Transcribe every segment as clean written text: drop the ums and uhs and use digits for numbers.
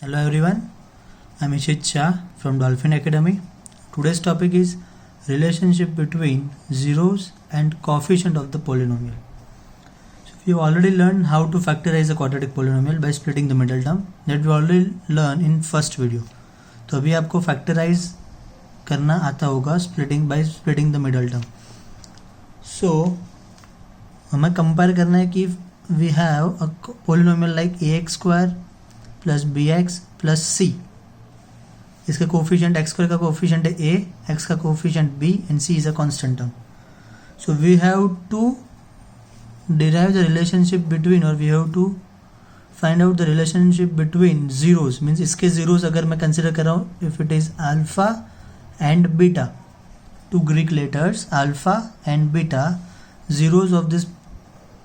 Hello everyone, I'm Ishit Shah from Dolphin Academy. Today's topic is relationship between zeros and coefficient of the polynomial. So we have already learned how to factorize a quadratic polynomial by splitting the middle term. That we already learned in first video. तो अभी आपको factorize करना आता होगा by splitting the middle term. So हमें compare करना है कि we have a polynomial like ax square plus b x plus c. इसका कोफिशिएंट एक्स स्क्वायर का कोफिशिएंट है ए, एक्स का coefficient b and c is a constant term. So we have to derive the relationship between और we have to find out the relationship between zeros. Means इसके zeros अगर मैं consider कर रहा हूँ, if it is alpha and beta, two Greek letters alpha and beta, zeros of this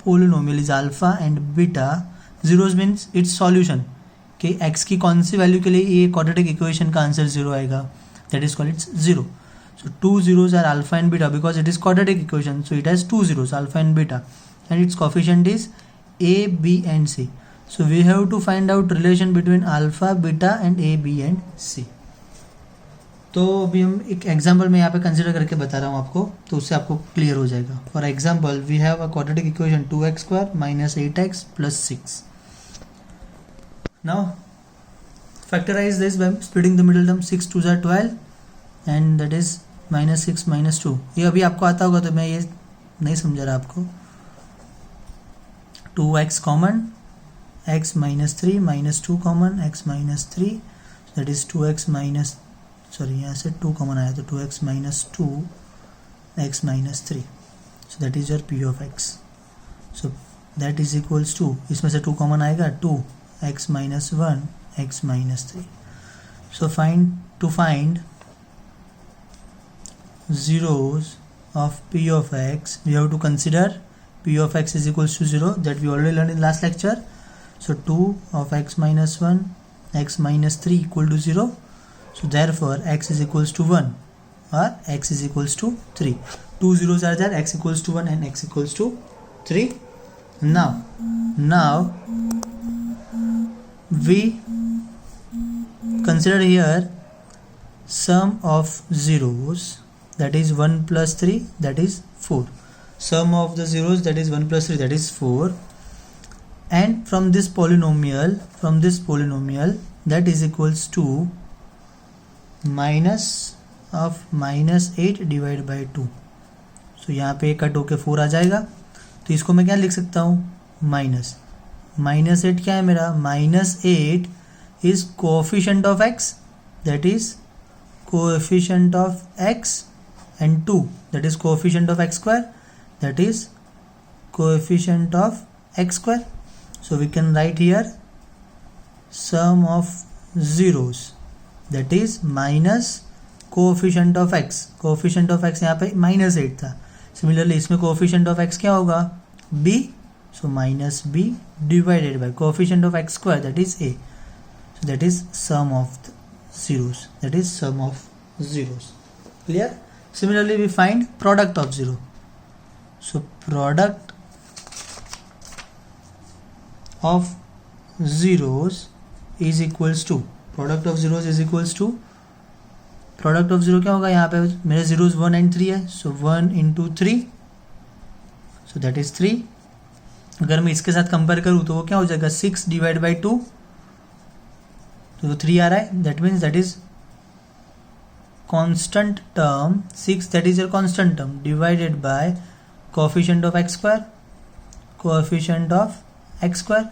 polynomial is alpha and beta. Zeros means its solution कि x की कौन सी वैल्यू के लिए ये क्वाड्रेटिक इक्वेशन का आंसर जीरो आएगा, that is called its zero. So two zeros are alpha and beta because it is quadratic equation, so it has two zeros alpha and beta and its coefficient is a, b and c. So we have to find out relation between alpha beta and a, b and c. तो अभी हम एक example में यहाँ पे consider करके बता रहा हूँ आपको, तो उससे आपको क्लियर हो जाएगा. For example we have a quadratic equation 2x square minus 8x plus 6. Now factorize this by splitting the middle term. 6 2s are 12 and that is minus 6 minus 2. ये अभी आपको आता होगा तो मैं ये नहीं समझा रहा आपको. 2x common, x minus 3 minus 2 common, x minus 3, that is 2x minus, sorry यहाँ से 2 कॉमन आया तो 2x minus 2 x minus 3. so that is your p of x. so that is equals to, इसमें से 2 कॉमन आएगा, 2 x minus 1 x minus 3. so to find zeros of p of x, we have to consider p of x is equals to 0, that we already learned in last lecture. so 2 of x minus 1 x minus 3 equal to 0. so therefore x is equals to 1 or x is equals to 3. Two zeros are there, x equals to 1 and x equals to 3. Now we consider here sum of zeros, that is 1 plus 3, that is 4. Sum of the zeros, that is 1 plus 3, that is 4. And from this polynomial that is equals to minus of minus 8 divided by 2. so यहाँ पे cut होके 4 आ जाएगा, तो इसको मैं क्या लिख सकता हूँ, माइनस 8 क्या है मेरा, minus 8 is coefficient of x, that is coefficient of x, and 2, that is coefficient of x square, that is coefficient of x square. so we can write here sum of zeros, that is minus coefficient of x. coefficient of x यहाँ पे minus 8 था. similarly इसमें coefficient of x क्या होगा, b, so minus b divided by coefficient of x square, that is a. so that is sum of the zeros, that is sum of zeros. Clear? Similarly we find product of zero. so product of zeros is equals to, product of zeros is equals to, product of zero क्या होगा, यहाँ पे मेरे zeros 1 and 3 है, so 1 into 3, so that is 3. अगर मैं इसके साथ कंपेयर करूँ तो वो क्या हो जाएगा, 6 डिवाइड बाई 2, तो वो 3 आ रहा है, that means that is constant term 6, that is your constant term divided by coefficient of x square, coefficient of x square.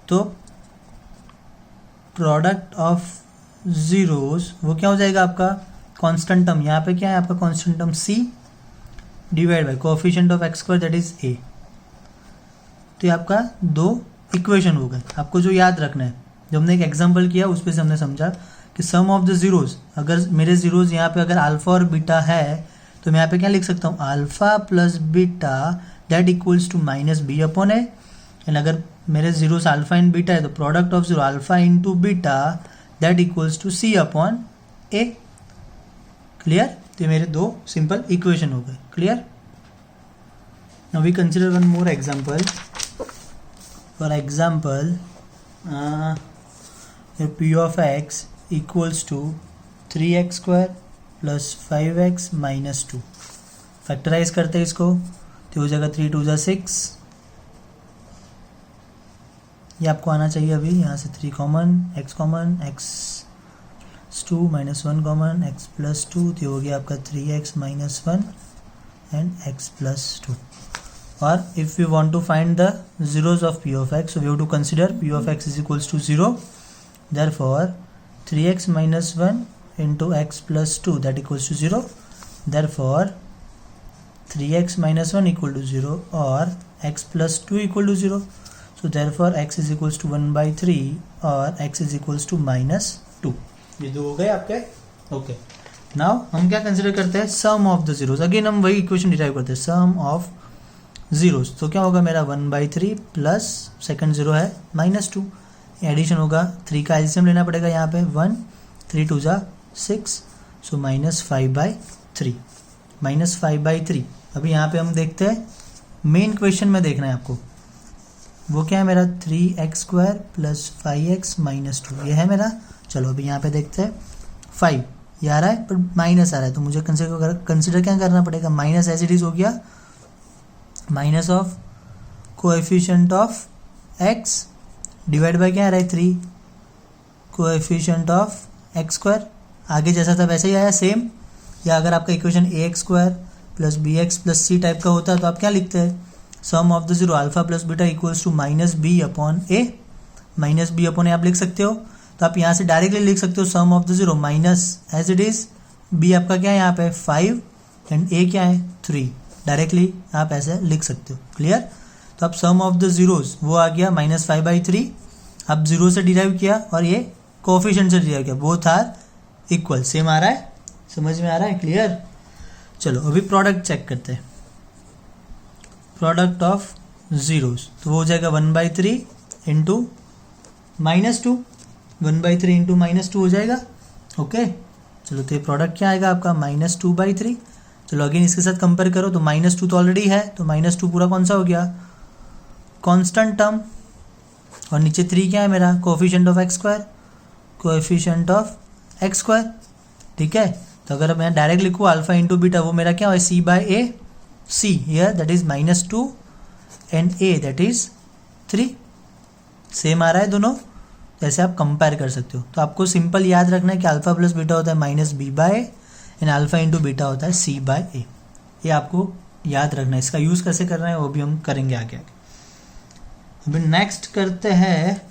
तो प्रोडक्ट ऑफ जीरोस वो क्या हो जाएगा आपका, कांस्टेंट टर्म, यहाँ पे क्या है आपका constant term c divide by coefficient of x square, that is a. तो ये आपका 2 इक्वेशन हो गए. आपको जो याद रखना है, जब हमने एक एग्जांपल किया उस पे से हमने समझा कि सम ऑफ द जीरोज, अगर मेरे जीरोज यहाँ पे अगर अल्फा और बीटा है तो मैं यहाँ पे क्या लिख सकता हूँ, alpha plus beta that equals to minus b upon a. And अगर मेरे जीरोज अल्फा एंड बीटा है तो product of zero alpha into beta that equals to c upon a. Clear? तो ये मेरे 2 सिंपल इक्वेशन हो गए. Clear? Now we consider one more example. For example, p of x equals to 3x square plus 5x minus 2। Factorise करते हैं इसको तो हो जाएगा 3 2 6। ये आपको आना चाहिए अभी, यहाँ से 3 common, x common, x 2 minus 1 common, x plus 2, तो हो गया आपका 3x minus 1 and x plus 2। और if you want to find the zeros of p of x, so we have to consider p of x is equals to 0, therefore 3x minus 1 into x plus 2 that equals to 0, therefore 3x minus 1 equal to 0 or x plus 2 equal to 0, so therefore x is equals to 1 by 3 और x is equals to minus 2। ये दो हो गए आपके। Okay, now हम क्या consider करते हैं, sum of the zeros. Again हम वही इक्वेशन डिराइव करते हैं, सम ऑफ जीरोस। तो क्या होगा मेरा 1 by 3 प्लस सेकंड जीरो है माइनस 2, एडिशन होगा 3 का एलसीएम लेना पड़ेगा यहाँ पे 1, 3 2 6, so minus 5 by 3, minus 5 by 3। अभी यहाँ पे हम देखते हैं मेन क्वेश्चन में देखना है आपको, वो क्या है मेरा 3x square plus 5x minus 2, ये है मेरा। चलो अभी यहाँ पे देखते हैं 5 ये आ रहा है पर माइनस आ रहा है, तो मुझे कंसिडर क्या करना पड़ेगा, माइनस एज इट इज हो गया, minus of coefficient of x divide by क्या आ रहा है 3 कोएफिशिएंट ऑफ x स्क्वायर, आगे जैसा था वैसे ही आया सेम। या अगर आपका equation ax square plus bx plus c type का होता है तो आप क्या लिखते हैं, sum of the zero alpha plus beta equals to minus b upon a, minus b upon a आप लिख सकते हो। तो आप यहाँ से डायरेक्टली लिख सकते हो sum of the zero minus as it is, b आपका क्या है यहाँ पे 5 एंड ए क्या है 3, डायरेक्टली आप ऐसे लिख सकते हो। क्लियर? तो आप सम ऑफ द जीरोस वो आ गया माइनस 5 by 3, आप जीरो से डिराइव किया और ये कोफिशिएंट से डिराइव किया, बोथ आर इक्वल, सेम आ रहा है, समझ में आ रहा है? क्लियर? चलो अभी प्रोडक्ट चेक करते हैं, प्रोडक्ट ऑफ जीरोस तो वो हो जाएगा 1 by 3 into minus 2, 1 by 3 into minus 2 हो जाएगा। ओके, चलो तो ये प्रोडक्ट क्या आएगा आपका माइनस 2 by 3। चलो अगेन इसके साथ कंपेयर करो तो माइनस 2 तो ऑलरेडी है, तो माइनस 2 पूरा कौन सा हो गया, कांस्टेंट टर्म, और नीचे 3 क्या है मेरा coefficient of x square, coefficient of x square. ठीक है, तो अगर मैं डायरेक्ट लिखूँ अल्फा इंटू बीटा, वो मेरा क्या है c by a, c here that is minus 2 and a that is 3, same आ रहा है दोनों, तो ऐसे आप कंपेयर कर सकते हो। तो आपको सिंपल याद रखना है कि अल्फा प्लस बीटा होता है minus B by and alpha into beta होता है सी बाय ए, ये आपको याद रखना है। इसका यूज़ कैसे करना है वो भी हम करेंगे आगे आगे। अभी नेक्स्ट करते हैं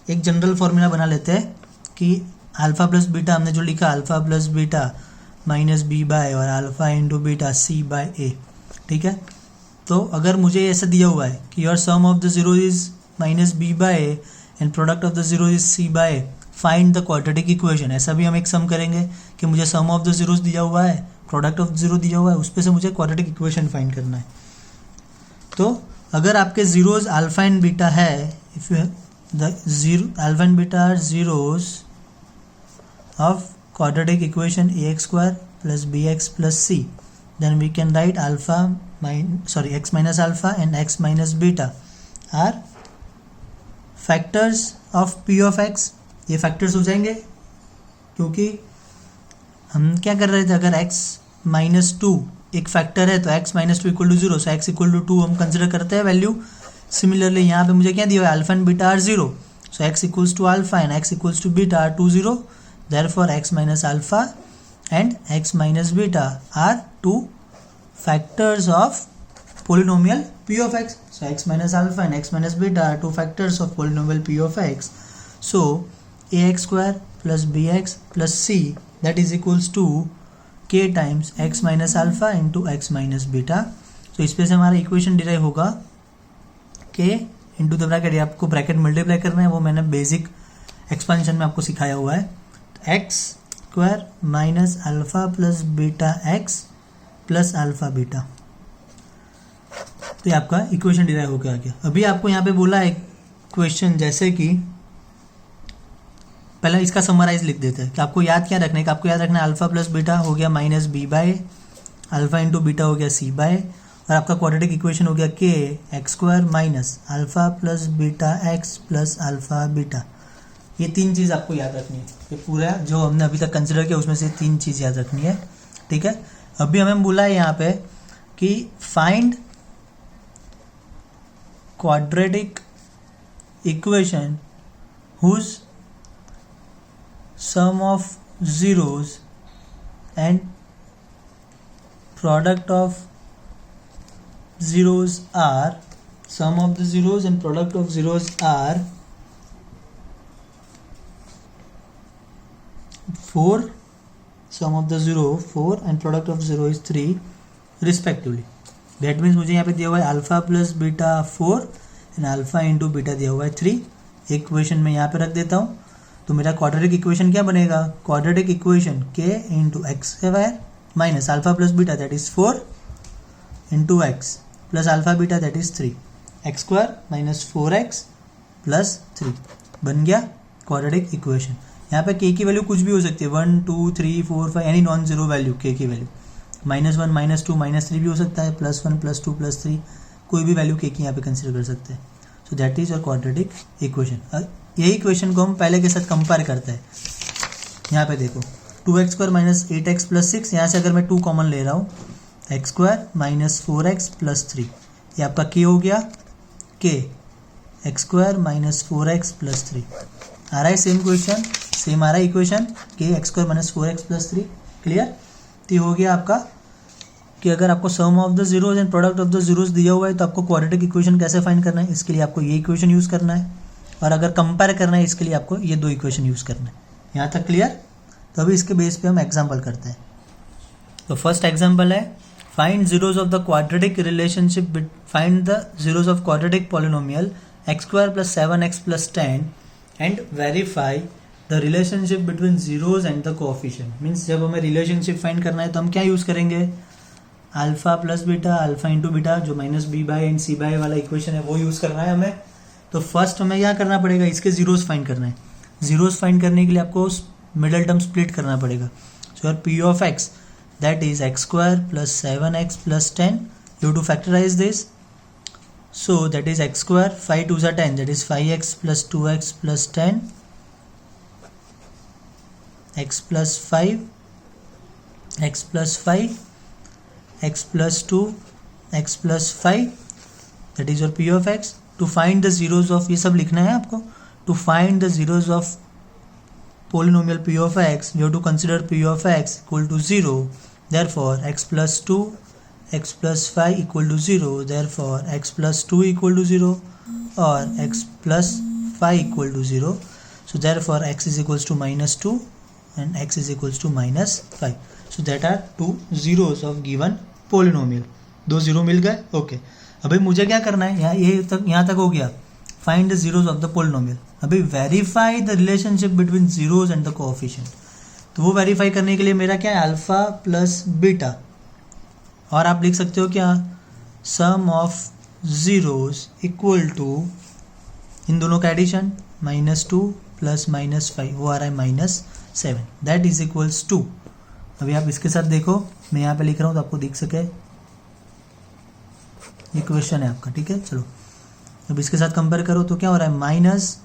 एक जनरल फॉर्मूला बना लेते हैं कि अल्फा प्लस बीटा हमने जो लिखा alpha plus beta minus B by और alpha into beta c by a. ठीक है, तो अगर मुझे ऐसा दिया हुआ है कि your sum of the zero is minus B by and product of the zero is c by, find the quadratic equation, ऐसा भी हम एक सम करेंगे कि मुझे सम ऑफ द जीरोस दिया हुआ है, प्रोडक्ट ऑफ जीरो दिया हुआ है, उस पे से मुझे क्वाड्रेटिक इक्वेशन फाइंड करना है। तो अगर आपके जीरोस अल्फा एंड बीटा है, if you the zero alpha and beta are zeros of quadratic equation ax square plus bx plus c, then we can write x minus alpha and x minus beta are factors of p of x। ये factors हो जाएंगे क्योंकि हम क्या कर रहे थे, अगर x minus 2 एक फैक्टर है तो x minus 2 equal to 0, so x equal to 2 हम कंसिडर करते हैं वैल्यू। सिमिलरली यहाँ पे मुझे क्या दिया हुआ है, alpha and beta are 0, so x equals to alpha and x equals to beta are 2 0, therefore x minus alpha and x minus beta are two factors of polynomial p of x. So x minus alpha and x minus beta are two factors of polynomial p of x. So ax square plus bx plus c that is equals to k times x minus alpha into x minus beta. So इस पे से हमारा equation derive होगा k into the bracket, आपको bracket multiply करना है, वो मैंने बेसिक एक्सपेंशन में आपको सिखाया हुआ है। X square minus alpha plus beta x plus alpha beta, तो ये आपका इक्वेशन डिराइव होकर आ गया। अभी आपको यहाँ पे बोला है क्वेश्चन, जैसे कि पहले इसका समराइज लिख देते हैं कि आपको याद क्या रखना है, कि आपको याद रखना है अल्फा प्लस बीटा हो गया minus B by, alpha into beta हो गया सी बाय, और आपका क्वाड्रेटिक इक्वेशन हो गया के x square minus alpha plus beta x plus alpha beta. ये 3 चीज़ आपको याद रखनी है। ये पूरा जो हमने अभी तक कंसिडर किया उसमें से 3 चीज़ याद रखनी है, ठीक है। अभी हमें बोला है यहाँ पे कि find quadratic equation whose sum of zeros and product of zeros are sum of the zeros and product of zeros are 4, sum of the 4 and product of 0 is 3 respectively. That means मुझे यहाँ पे दिया हुआ है alpha plus beta 4 and alpha into beta दिया हुआ है 3। Equation में यहाँ पे रख देता हूँ, तो मेरा क्वाड्रेटिक इक्वेशन क्या बनेगा, क्वाड्रेटिक इक्वेशन के into x square minus alpha plus beta that is 4 into x plus alpha beta that is 3, x square minus 4x plus 3 बन गया क्वाड्रेटिक इक्वेशन। यहाँ पे के की वैल्यू कुछ भी हो सकती है, 1 2 3 4 5 एनी नॉन जीरो वैल्यू के की वैल्यू, -1 -2 -3 भी हो सकता है, +1 +2 +3 कोई भी वैल्यू के की यहाँ पे कंसिडर कर सकते हैं। सो that is your quadratic equation. यही इक्वेशन को हम पहले के साथ कंपेयर करते हैं। यहाँ पे देखो 2x square minus 8x plus 6, यहाँ से अगर मैं 2 कॉमन ले रहा हूँ, x square minus 4x plus 3, ये आपका के हो गया के x square minus 4x plus 3। आ रहा है सेम क्वेश्चन, सेम आ रहा है इक्वेशन के x square minus 4x plus 3। Clear? तो हो गया आपका कि अगर आपको sum of the zeros and product of the zeros दिया हुआ है तो आपको क्वाड्रेटिक इक्वेशन कैसे फाइंड करना है, इसके लिए आपको ये इक्वेशन यूज़ करना है, और अगर कंपेयर करना है इसके लिए आपको ये 2 इक्वेशन यूज़ करना है। यहाँ तक क्लियर? तो अभी इसके बेस पे हम एग्जांपल करते हैं। तो फर्स्ट एग्जांपल है find zeros of the quadratic relationship, find the zeros of quadratic polynomial x square plus 7x plus 10 and verify the relationship between zeros and the coefficient. Means जब हमें relationship find करना है तो हम क्या use करेंगे, alpha plus beta, alpha into beta, जो -b/a and c/a वाला इक्वेशन है वो यूज़ करना है हमें। तो फर्स्ट हमें क्या करना पड़ेगा, इसके जीरोस फाइंड करना है। जीरोस फाइंड करने के लिए आपको मिडल टर्म स्प्लिट करना पड़ेगा। So your p of x that is x square plus 7x plus 10, you to factorise this, so that is x square 5 2 10 that is 5x plus 2x plus 10, x plus 5, x plus 5, x plus 2, x plus 5, that is your p of x। To find the zeros of, ये सब लिखना है आपको, to find the zeros of polynomial p of x we have to consider p of x equal to 0, therefore x plus 2 x plus 5 equal to 0, therefore x plus 2 equal to 0 or x plus 5 equal to 0, so therefore x is equals to -2 and x is equals to -5, so that are 2 zeros of given polynomial। 2 zero मिल गए, okay. अभी मुझे क्या करना है, यहाँ तक हो गया, find the zeros of the polynomial. अभी verify the relationship between zeros and the coefficient, तो वो वेरीफाई करने के लिए मेरा क्या है, अल्फा प्लस बीटा, और आप लिख सकते हो क्या, सम ऑफ जीरोज इक्वल टू इन दोनों का एडिशन -2 प्लस -5, वो आ रहा है -7, दैट इज इक्वल्स टू। अभी आप इसके साथ देखो, मैं यहाँ पे लिख रहा हूँ तो आपको दिख सके, ये क्वेश्चन है आपका, ठीक है। चलो अब इसके साथ कंपेयर करो तो क्या हो रहा है, minus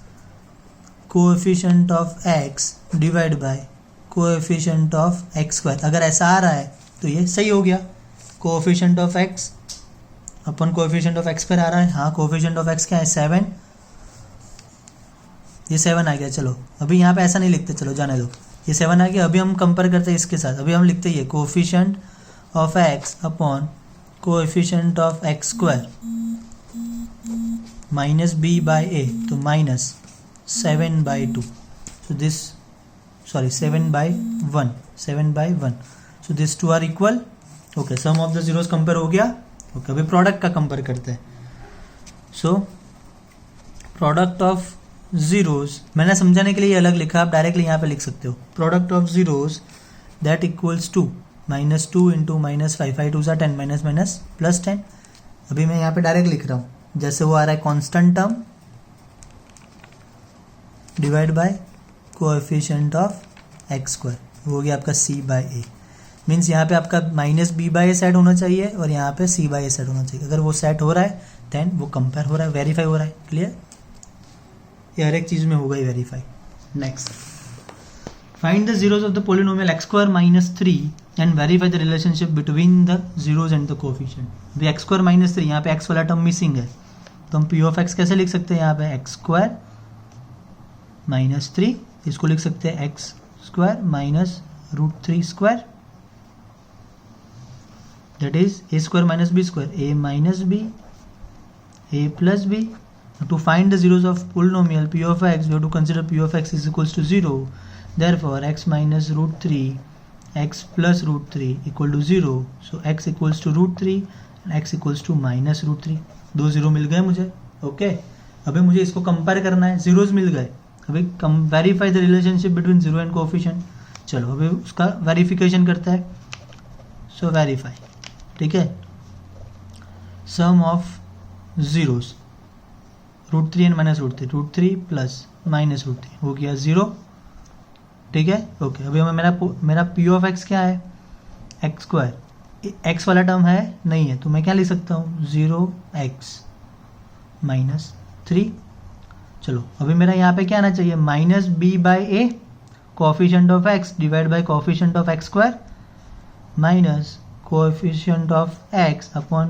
coefficient of x divide by coefficient of x square. अगर ऐसा आ रहा है तो ये सही हो गया, coefficient of x upon coefficient of x square आ रहा है, हाँ कोएफिशिएंट ऑफ एक्स क्या है 7, ये 7 आ गया। चलो अभी यहाँ पे ऐसा नहीं लिखते, चलो जाने दो, ये 7 आ गया। अभी हम कंपेयर करते हैं इसके साथ, अभी हम लिखते हैं coefficient of x upon coefficient of x square minus b by a, तो -7/2, so this, sorry 7/1, 7/1, so these two are equal, okay, sum of the zeros compare हो गया, okay। अभी प्रोडक्ट का कंपेयर करते हैं। सो प्रोडक्ट ऑफ जीरोज मैंने समझाने के लिए अलग लिखा, आप डायरेक्टली यहाँ पे लिख सकते हो, product of zeros that equals to -2 into -5, 5 2 10 minus plus 10। अभी मैं यहाँ पे डायरेक्ट लिख रहा हूँ, जैसे वो आ रहा है constant term divide by coefficient of x square, वो हो गया आपका c/a। मीन्स यहाँ पे आपका minus b by a set होना चाहिए और यहाँ पे सी बाई ए सेट होना चाहिए। अगर वो सेट हो रहा है देन वो कंपेयर हो रहा है, वेरीफाई हो रहा है। क्लियर? ये हर एक चीज़ में होगा ही verify. Next, find the zeros of the polynomial x square minus 3 and verify the relationship between the zeros and the coefficient. अभी एक्स स्क्वायर माइनस 3, यहाँ पे एक्स वाला टर्म मिसिंग है, तो हम पी ऑफ एक्स कैसे लिख सकते हैं? यहाँ पे एक्स स्क्वायर माइनस 3, इसको लिख सकते हैं x square minus root 3 square, that is a square minus b square, a minus b, a plus b. To find the zeros of polynomial p of x, we have to consider p of x is equals to 0. Therefore, x minus root 3, x plus root 3 equal to 0. So, x equals to root 3 and x equals to minus root 3. दो zero मिल गए मुझे। Okay, अभी मुझे इसको compare करना है, zeros मिल गए। अभी verify the relationship between zero and coefficient. चलो अभी उसका वेरिफिकेशन करता है। सो वेरीफाई, ठीक है, sum of zeros root 3 and minus root 3, root 3 plus minus root 3 हो गया 0। ठीक है, ओके। अभी हमें मेरा पी ऑफ एक्स क्या है? एक्स स्क्वायर, एक्स वाला टर्म है नहीं है, तो मैं क्या लिख सकता हूँ? 0x minus 3। चलो अभी मेरा यहाँ पे क्या आना चाहिए? Minus b by a coefficient of x divide by coefficient of x square minus coefficient of x upon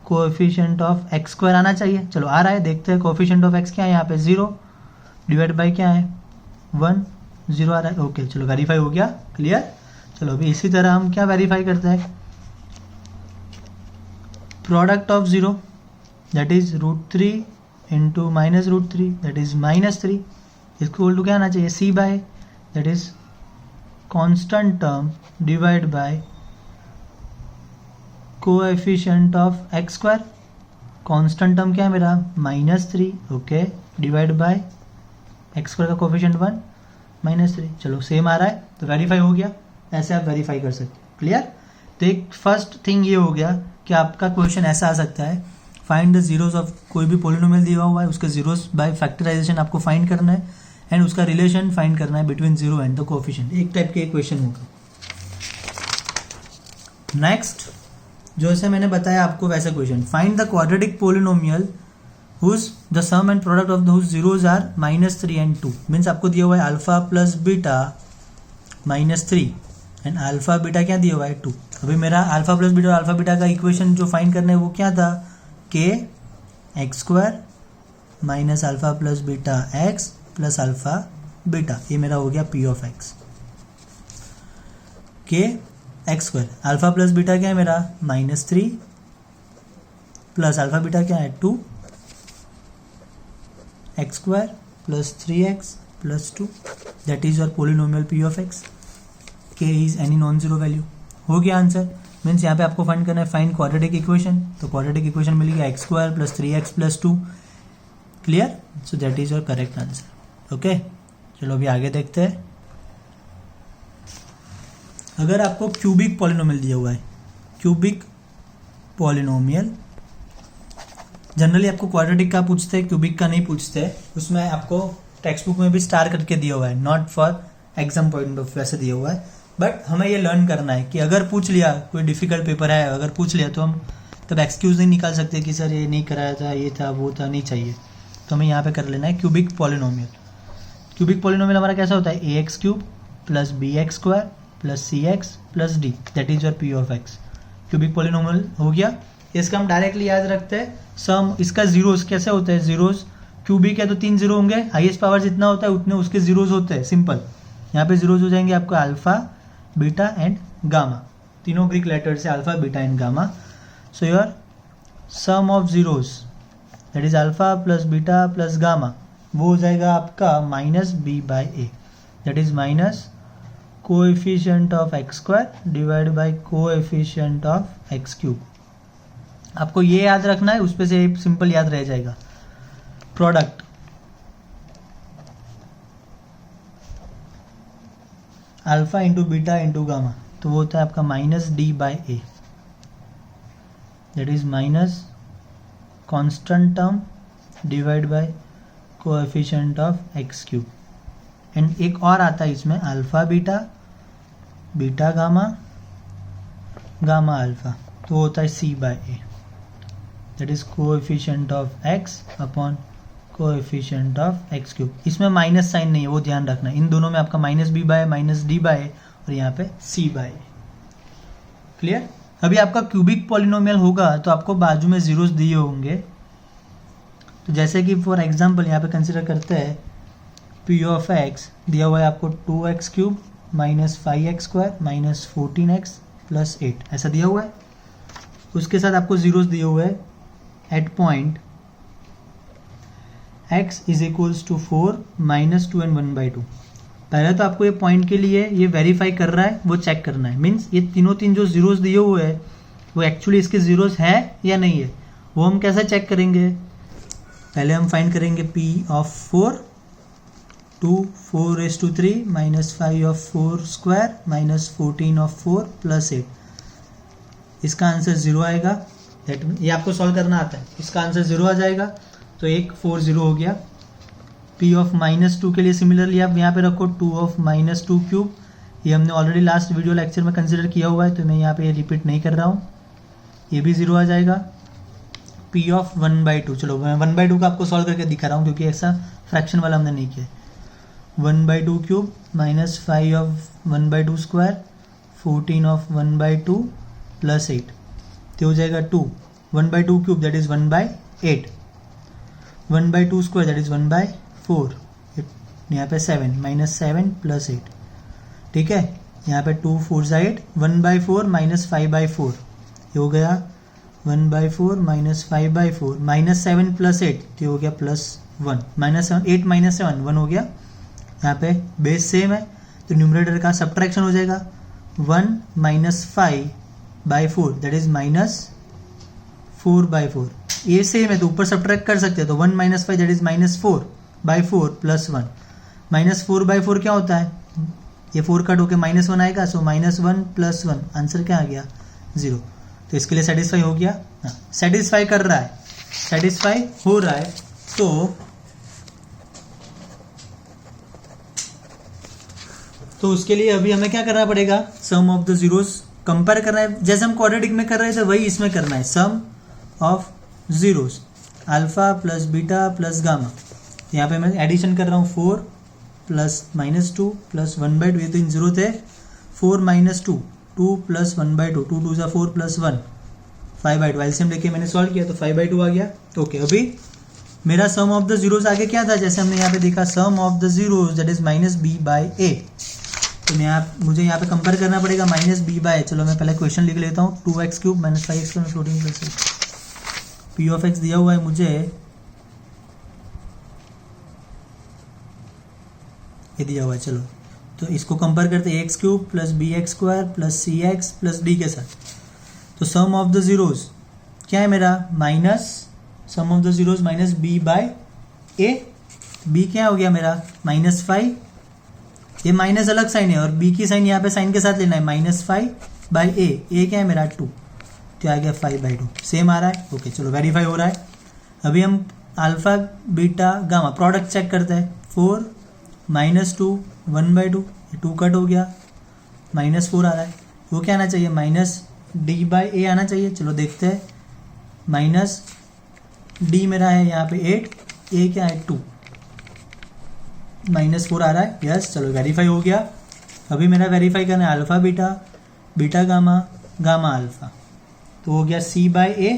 coefficient of x square आना चाहिए। चलो आ रहा है, देखते हैं। कोएफिशिएंट ऑफ एक्स क्या है यहाँ पे? 0 डिवाइड बाई क्या है? 1, 0 आ रहा है। ओके, चलो वेरीफाई हो गया। क्लियर? चलो अभी इसी तरह हम क्या वेरीफाई करते हैं? Product of 0 that is root 3 into minus root 3 that is minus 3, इसको टू क्या आना चाहिए? C by that is constant term divide by coefficient of x square. Constant term क्या है मेरा? -3, okay, divide by x square का कोएफिशिएंट 1 -3। चलो सेम आ रहा है, तो वेरीफाई हो गया। ऐसे आप वेरीफाई कर सकते हैं। क्लियर? तो एक फर्स्ट थिंग ये हो गया कि आपका क्वेश्चन ऐसा आ सकता है, फाइंड द जीरोज ऑफ कोई भी पॉलिनोमियल दिया हुआ है, उसके जीरोज बाय फैक्टराइजेशन आपको फाइंड करना है एंड उसका रिलेशन फाइंड करना है between zero and the coefficient. एक टाइप के क्वेश्चन होगा। नेक्स्ट, जैसे मैंने बताया आपको वैसा question, find the quadratic polynomial whose the sum and product of whose zeros are -3 and 2। Means आपको दिया हुआ है alpha plus beta -3 and alpha beta क्या दिया हुआ है? 2। अभी मेरा अल्फा प्लस बीटा और अल्फा बीटा का इक्वेशन जो फाइंड करना है वो क्या था? के x square minus alpha plus beta x plus alpha beta. ये मेरा हो गया पी ऑफ एक्स। के x square, alpha plus beta क्या है मेरा? -3 प्लस अल्फा बीटा क्या है? 2, x square plus 3x plus 2 that is your polynomial p of x. K is any non zero value. हो गया आंसर। मीन्स यहाँ पे आपको फाइंड करना है फाइंड क्वाड्रेटिक इक्वेशन, तो क्वाड्रेटिक इक्वेशन मिल गया x square plus 3x plus 2। Clear? So that is your correct answer. Okay, चलो अभी आगे देखते हैं। अगर आपको क्यूबिक पॉलिनोमियल दिया हुआ है, क्यूबिक पॉलिनोमियल, जनरली आपको क्वाड्रेटिक का पूछते हैं, क्यूबिक का नहीं पूछते। उसमें आपको टेक्स्ट बुक में भी स्टार करके दिया हुआ है, not for exam point of वैसे दिया हुआ है। बट हमें ये लर्न करना है कि अगर पूछ लिया, कोई डिफिकल्ट पेपर है, अगर पूछ लिया तो हम तब एक्सक्यूज नहीं निकाल सकते कि सर ये नहीं कराया था, ये था, वो था, नहीं चाहिए। तो हमें यहाँ पे कर लेना है क्यूबिक पॉलिनोमियल। क्यूबिक पॉलिनोमियल हमारा कैसा होता है? A x cube plus b x square plus c x plus d that is your p of x. Cubic polynomial हो गया। इसका हम डायरेक्टली याद रखते हैं सम। इसका जीरोस कैसे होते हैं? जीरोस क्यूबिक है तो 3 जीरो होंगे, हाईएस्ट पावर जितना होता है उतने उसके जीरोस होते हैं। सिंपल, यहाँ पे जीरोस हो जाएंगे आपका अल्फा, बीटा एंड गामा, तीनों ग्रीक लेटर से alpha, beta and gamma. So your sum of zeros that is alpha plus beta plus gamma, वो हो जाएगा आपका minus b by a that is minus coefficient of x square divide by coefficient of x cube. आपको ये याद रखना है, उस पे से सिंपल याद रह जाएगा। Product alpha into beta into gamma, तो वो होता है आपका minus d by a that is minus constant term divide by coefficient of x cube. And एक और आता है इसमें alpha beta, beta gamma gamma alpha, तो होता है c by a, that is coefficient of x upon coefficient of x cube. इसमें minus sign नहीं है, वो ध्यान रखना। इन दोनों में आपका minus B by minus d by और यहाँ पे सी बाय। क्लियर? अभी आपका क्यूबिक पॉलिनोमियल होगा तो आपको बाजू में जीरोस दिए होंगे, तो जैसे कि फॉर एग्जांपल यहाँ पे कंसिडर करते हैं पी ऑफ एक्स दिया हुआ है आपको 2x cube minus 5x square minus 14x plus 8, ऐसा दिया हुआ है। उसके साथ आपको जीरोस दिए हुए हैं at point x is equals to 4 minus 2 and 1/2। पहले तो आपको ये पॉइंट के लिए ये वेरीफाई कर रहा है, वो चेक करना है। मीन्स ये तीन जो जीरोस दिए हुए हैं वो एक्चुअली इसके जीरोस है या नहीं है, वो हम कैसे चेक करेंगे। पहले हम फाइंड करेंगे p of 4, 2 4�3 minus 5 of 4 square minus 14 of 4 plus 8। इसका आंसर 0 आएगा। ये आपको सॉल्व करना आता है। इसका आंसर 0 आ जाएगा, तो एक 4 0 हो गया। p ऑफ -2 के लिए सिमिलरली आप यहाँ पे रखो 2 ऑफ -2 क्यूब। ये हमने ऑलरेडी लास्ट वीडियो लेक्चर में कंसिडर किया हुआ है, तो मैं यहाँ पे ये रिपीट नहीं कर रहा हूँ। ये भी 0 आ जाएगा। p ऑफ 1/2, चलो मैं 1/2 का आपको सॉल्व करके दिखा रहा हूँ क्योंकि ऐसा फ्रैक्शन वाला हमने नहीं किया। 1/2 cube minus 5 of 1/2 square 14 of 1/2 plus 8, तो हो जाएगा 2। 1/2 cube that is 1/8, 1/2 square that is 1/4, यहाँ पे 7 माइनस 7 प्लस 8। ठीक है, यहाँ पे 2 4 8, 1/4 माइनस 5/4, ये हो गया 1/4 माइनस 5/4 माइनस 7 प्लस 8, तो ये हो गया प्लस 1। माइनस 8 माइनस 7 1 हो गया। यहाँ पे बेस सेम है तो न्यूमरेटर का सब्ट्रैक्शन हो जाएगा। 1 माइनस 5/4 दैट इज माइनस 4/4। ये सेम है तो ऊपर सब्ट्रैक्ट कर सकते हैं, तो 1 minus 5 that is minus 4/4 plus 1। Minus 4/4 क्या होता है, ये 4 कट होके -1 आएगा, सो -1 प्लस 1, आंसर क्या आ गया 0। तो इसके लिए सेटिस्फाई हो गया। हाँ, सेटिस्फाई कर रहा है, सेटिस्फाई हो रहा है। तो उसके लिए अभी हमें क्या करना पड़ेगा, सम ऑफ द जीरोस कंपेयर करना है। जैसे हम क्वाड्रेटिक में कर रहे थे वही इसमें करना है, sum of zeros alpha plus beta plus gamma. यहाँ पे मैं एडिशन कर रहा हूँ 4 प्लस -2 प्लस 1/2, ये तो इन जीरो थे। 4 माइनस 2, 2 प्लस 1/2, 2 2 4 प्लस 1, 5/2। एलसीएम लेके मैंने सॉल्व किया तो 5/2 आ गया। ओके, अभी मेरा सम ऑफ द जीरोस आगे क्या था, जैसे हमने यहाँ पे देखा sum of the zeros that is minus B by a. तो मुझे यहाँ पे कंपेयर करना पड़ेगा माइनस बी बाय। चलो मैं पहले क्वेश्चन लिख लेता हूँ। 2x क्यूब माइनस 5x में 14 प्लस 8। पी ऑफ एक्स दिया हुआ है मुझे, ये दिया हुआ है। चलो तो इसको कंपेयर करते हैं, x cube plus b x square plus c x plus d के साथ। तो सम ऑफ द जीरोस क्या है मेरा, minus sum of the zeros minus B by a. B क्या हो गया मेरा -5, ये माइनस अलग साइन है और बी की साइन यहाँ पे साइन के साथ लेना है, -5/a। ए क्या है मेरा 2, तो आ गया 5/2। सेम आ रहा है। ओके, चलो वेरीफाई हो रहा है। अभी हम alpha beta gamma product check करते हैं। 4 -2 1/2, ये 2 कट हो गया, -4 आ रहा है। वो क्या आना चाहिए, -d/a आना चाहिए। चलो देखते हैं, माइनस डी मेरा है यहाँ पे 8, ए क्या है 2, -4 आ रहा है। यस, चलो वेरीफाई हो गया। अभी मेरा वेरीफाई करना है alpha beta, beta gamma, gamma alpha, तो हो गया c/a।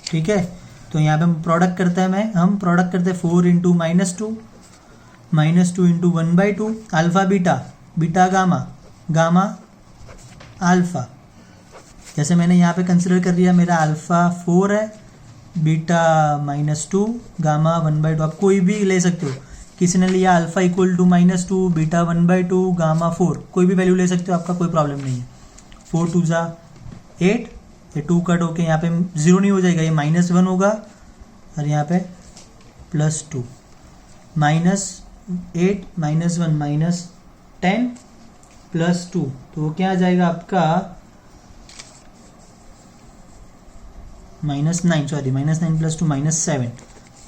ठीक है, तो यहाँ पे हम प्रोडक्ट करते हैं, हम प्रोडक्ट करते हैं 4 into -2 -2 into 1/2 alpha beta, beta gamma, gamma alpha. जैसे मैंने यहाँ पे कंसिडर कर लिया, मेरा अल्फा 4 है, बीटा -2, गामा 1/2। आप कोई भी ले सकते हो, किसी ने लिया alpha equal to -2, beta 1/2, gamma 4, कोई भी वैल्यू ले सकते हो, आपका कोई प्रॉब्लम नहीं है। 4 2 8, ये 2 कट होके यहाँ पे 0 नहीं हो जाएगा, ये -1 होगा और यहाँ पे +2, -8 -1 -10 +2, तो वो क्या आ जाएगा आपका -9, सॉरी -9 + 2 -7,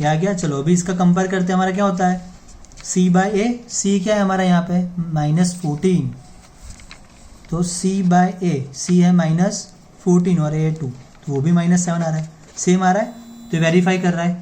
ये आ गया। चलो अभी इसका कंपेयर करते हैं, हमारा क्या होता है c/a। c क्या है हमारा यहाँ पे -14, तो c बाय a, c है -14 और a है 2, तो वो भी -7 आ रहा है, सेम आ रहा है, तो वेरीफाई कर रहा है